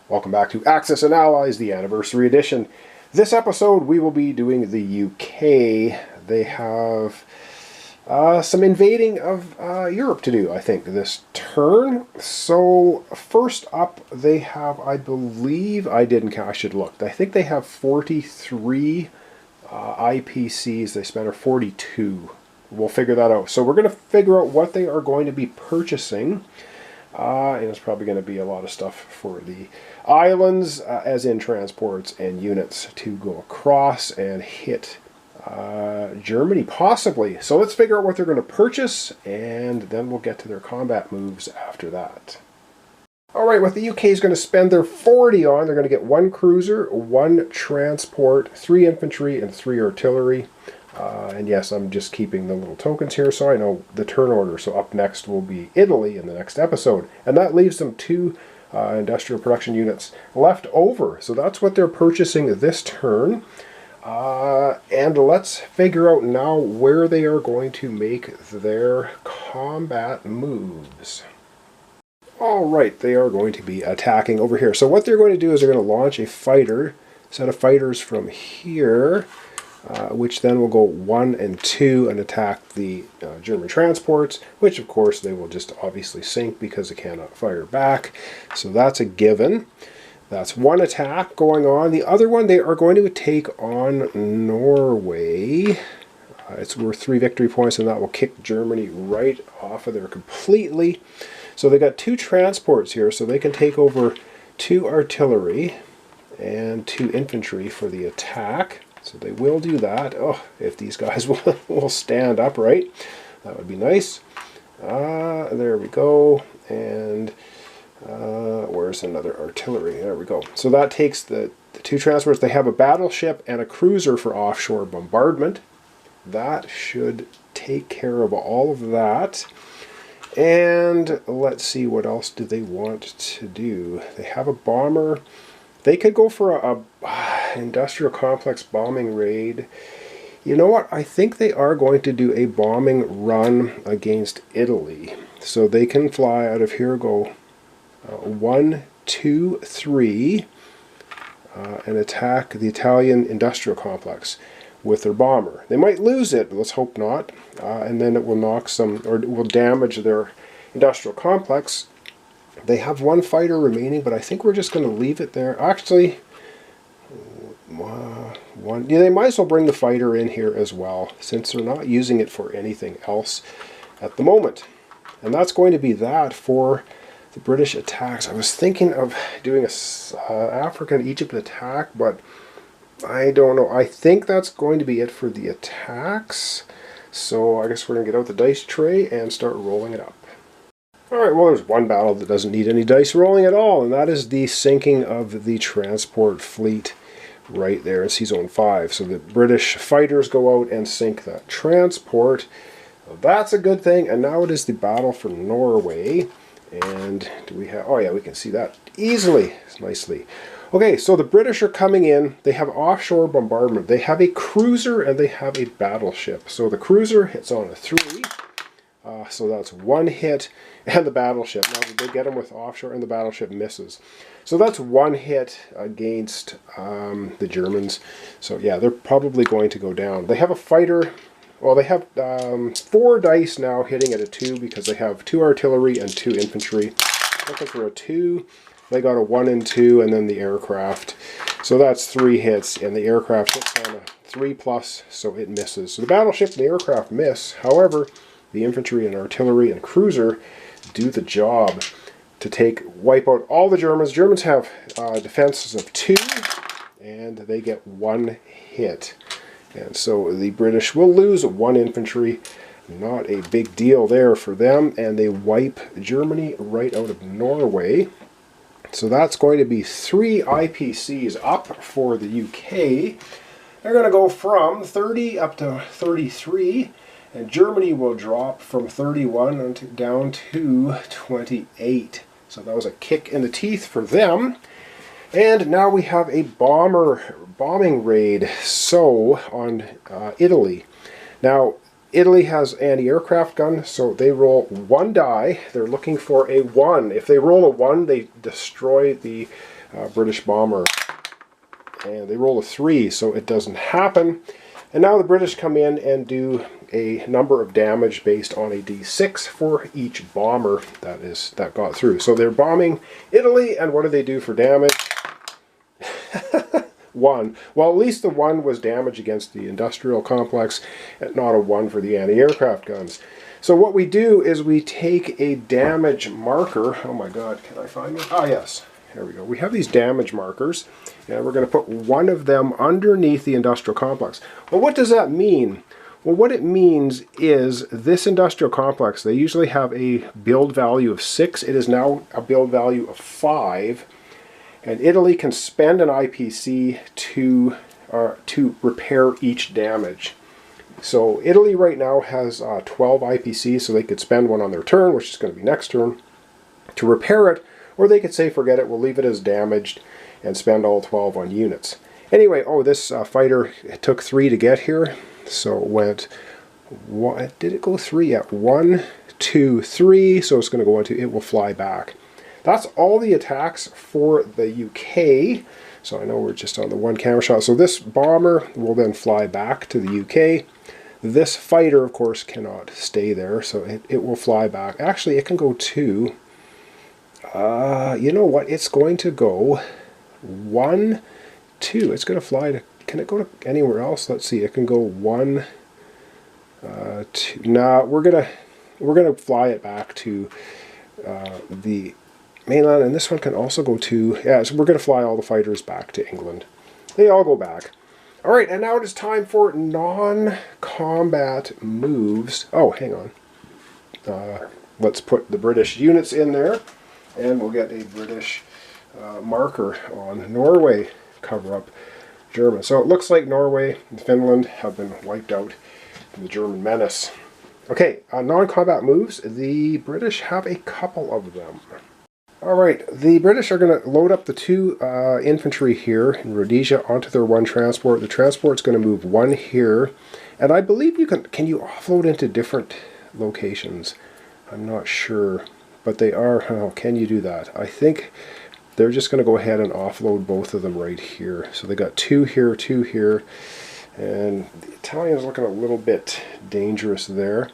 Welcome back to Axis and Allies, the anniversary edition. This episode we will be doing the UK. They have some invading of Europe to do, I think, this turn. So first up they have, I believe, I didn't count, I should look. I think they have 43 IPCs they spent, or 42. We'll figure that out. So we're going to figure out what they are going to be purchasing. And it's probably going to be a lot of stuff for the islands, as in transports and units to go across and hit Germany, possibly. So let's figure out what they're going to purchase, and then we'll get to their combat moves after that. Alright, what the UK is going to spend their 40 on, they're going to get 1 cruiser, 1 transport, 3 infantry, and 3 artillery. And yes, I'm just keeping the little tokens here so I know the turn order. So up next will be Italy in the next episode. And that leaves them 2 industrial production units left over. So that's what they're purchasing this turn. And let's figure out now where they are going to make their combat moves. Alright, they are going to be attacking over here. So what they're going to do is they're going to launch a set of fighters from here. Which then will go 1 and 2 and attack the German transports, which of course they will just obviously sink because they cannot fire back. So that's a given. That's one attack going on. The other one, they are going to take on Norway. It's worth 3 victory points, and that will kick Germany right off of there completely. So they got 2 transports here, so they can take over 2 artillery and 2 infantry for the attack. So they will do that. Oh, if these guys will stand upright, that would be nice. There we go. And where's another artillery? There we go. So that takes the 2 transports. They have a battleship and a cruiser for offshore bombardment. That should take care of all of that. And let's see, what else do they want to do? They have a bomber. They could go for a industrial complex bombing raid. You know what? I think they are going to do a bombing run against Italy. So they can fly out of here, go 1, 2, 3, and attack the Italian industrial complex with their bomber. They might lose it, but let's hope not. And then it will knock some, or it will damage their industrial complex. They have 1 fighter remaining, but I think we're just going to leave it there. Actually, 1. Yeah, they might as well bring the fighter in here as well, since they're not using it for anything else at the moment. And that's going to be that for the British attacks. I was thinking of doing a Africa and Egypt attack, but I don't know. I think that's going to be it for the attacks. So I guess we're going to get out the dice tray and start rolling it up. Alright, well, there's one battle that doesn't need any dice rolling at all, and that is the sinking of the transport fleet right there in Sea Zone 5. So the British fighters go out and sink that transport. Well, that's a good thing, and now it is the battle for Norway. And do we have... oh yeah, we can see that easily, nicely. Okay, so the British are coming in. They have offshore bombardment. They have a cruiser and they have a battleship. So the cruiser hits on a 3. So that's 1 hit, and the battleship. Now they get them with offshore, and the battleship misses. So that's 1 hit against the Germans. So yeah, they're probably going to go down. They have a fighter. Well, they have 4 dice now hitting at a 2 because they have 2 artillery and 2 infantry. Looking for a 2. They got a 1 and 2, and then the aircraft. So that's 3 hits, and the aircraft hits on a 3+, so it misses. So the battleship and the aircraft miss. However, the infantry and artillery and cruiser do the job to wipe out all the Germans. Germans have defenses of 2, and they get 1 hit. And so the British will lose 1 infantry. Not a big deal there for them, and they wipe Germany right out of Norway. So that's going to be 3 IPCs up for the UK. They're going to go from 30 up to 33. And Germany will drop from 31 down to 28. So that was a kick in the teeth for them. And now we have a bombing raid on Italy. Now, Italy has anti-aircraft gun, so they roll 1 die. They're looking for a 1. If they roll a 1, they destroy the British bomber. And they roll a 3, so it doesn't happen. And now the British come in and do a number of damage based on a d6 for each bomber that got through. So they're bombing Italy, and what do they do for damage? 1. Well, at least the 1 was damage against the industrial complex, and not a 1 for the anti-aircraft guns. So what we do is we take a damage marker. Oh my god, can I find it? Ah, yes. Here we go. We have these damage markers, and we're going to put one of them underneath the industrial complex. Well, what does that mean? Well, what it means is this industrial complex, they usually have a build value of 6. It is now a build value of 5. And Italy can spend an IPC to repair each damage. So Italy right now has 12 IPCs, so they could spend one on their turn, which is going to be next turn, to repair it. Or they could say, forget it, we'll leave it as damaged and spend all 12 on units. Anyway, this fighter, it took 3 to get here. So it went, what did it go 3 at? 1, 2, 3. So it's going to go into, it will fly back. That's all the attacks for the UK. So I know we're just on the 1 camera shot. So this bomber will then fly back to the UK. This fighter, of course, cannot stay there. So it will fly back. Actually, it can go 2. You know what? It's going to go 1, 2. It's going to fly to... Can it go to anywhere else? Let's see. It can go 1, 2. Nah, we're gonna fly it back to the mainland, and this one can also go to... Yeah, so we're going to fly all the fighters back to England. They all go back. All right, and now it is time for non-combat moves. Oh, hang on. Let's put the British units in there. And we'll get a British marker on Norway, cover up German. So it looks like Norway and Finland have been wiped out in the German menace. Okay, non-combat moves. The British have a couple of them. Alright, the British are going to load up the 2 infantry here in Rhodesia onto their 1 transport. The transport's going to move 1 here. And I believe you can you offload into different locations? I'm not sure. But they are, oh, can you do that? I think they're just going to go ahead and offload both of them right here. So they got 2 here, 2 here. And the Italians looking a little bit dangerous there.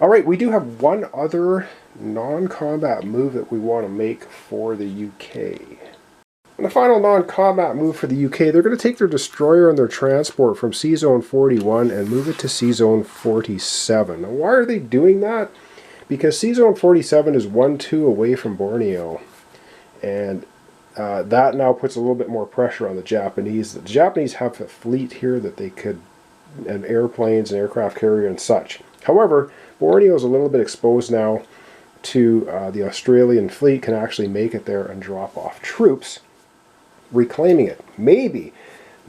All right, we do have one other non-combat move that we want to make for the UK. And the final non-combat move for the UK, they're going to take their destroyer and their transport from Sea Zone 41 and move it to Sea Zone 47. Now, why are they doing that? Because Sea Zone 47 is 1-2 away from Borneo, and that now puts a little bit more pressure on the Japanese. The Japanese have a fleet here that they could, and airplanes and aircraft carrier and such. However, Borneo is a little bit exposed now to the Australian fleet, can actually make it there and drop off troops, reclaiming it. Maybe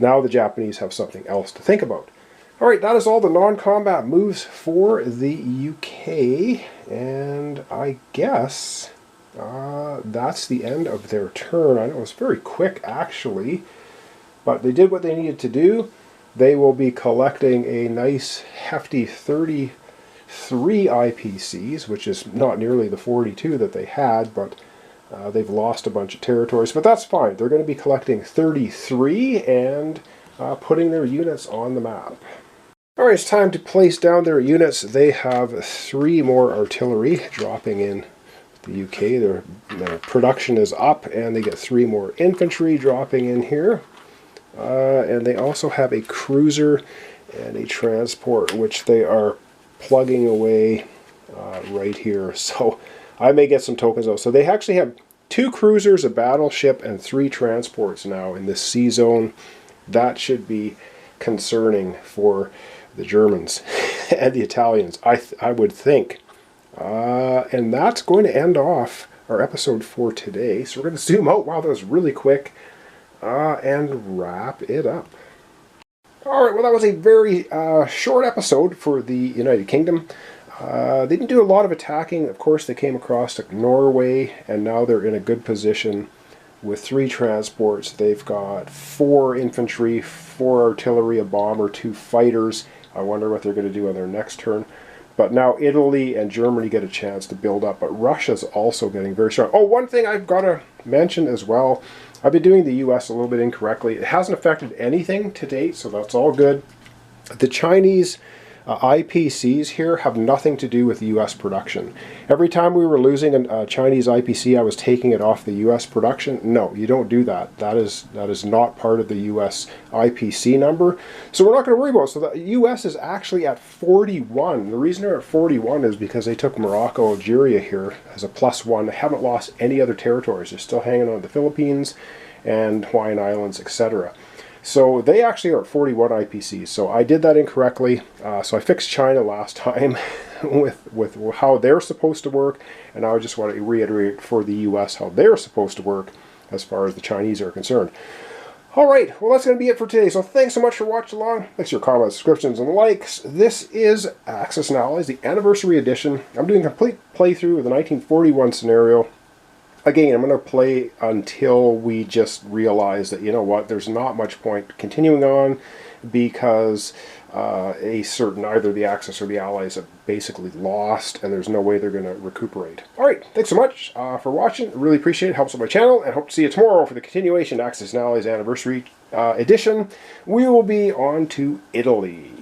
now the Japanese have something else to think about. Alright, that is all the non-combat moves for the UK, and I guess that's the end of their turn. I know it was very quick, actually, but they did what they needed to do. They will be collecting a nice, hefty 33 IPCs, which is not nearly the 42 that they had, but they've lost a bunch of territories, but that's fine. They're going to be collecting 33 and putting their units on the map. Alright, it's time to place down their units. They have 3 more artillery dropping in the UK. Their production is up, and they get 3 more infantry dropping in here. And they also have a cruiser and a transport, which they are plugging away right here. So I may get some tokens out. So they actually have 2 cruisers, a battleship, and 3 transports now in this sea zone. That should be concerning for the Germans and the Italians, I would think. And that's going to end off our episode for today. So we're going to zoom out. Wow, that was really quick. And wrap it up. Alright, well, that was a very short episode for the United Kingdom. They didn't do a lot of attacking. Of course, they came across Norway, and now they're in a good position with 3 transports. They've got 4 infantry, 4 artillery, a bomber, 2 fighters. I wonder what they're going to do on their next turn. But now Italy and Germany get a chance to build up, but Russia's also getting very strong. Oh, one thing I've got to mention as well, I've been doing the US a little bit incorrectly. It hasn't affected anything to date, so that's all good. The Chinese IPCs here have nothing to do with US production. Every time we were losing a Chinese IPC, I was taking it off the US production. No, you don't do that. That is not part of the US IPC number. So we're not going to worry about it. So the US is actually at 41. The reason they're at 41 is because they took Morocco, Algeria here as a +1. They haven't lost any other territories. They're still hanging on to the Philippines and Hawaiian Islands, etc. So they actually are at 41 IPCs. So I did that incorrectly. So I fixed China last time with how they're supposed to work. And now I just want to reiterate for the US how they're supposed to work as far as the Chinese are concerned. All right, well, that's going to be it for today. So thanks so much for watching along. Thanks for your comments, subscriptions, and likes. This is Axis and Allies, the Anniversary Edition. I'm doing a complete playthrough of the 1941 scenario. Again, I'm going to play until we just realize that, you know what, there's not much point continuing on because either the Axis or the Allies have basically lost and there's no way they're going to recuperate. Alright, thanks so much for watching. I really appreciate it. Helps with my channel, and hope to see you tomorrow for the continuation Axis and Allies Anniversary Edition. We will be on to Italy.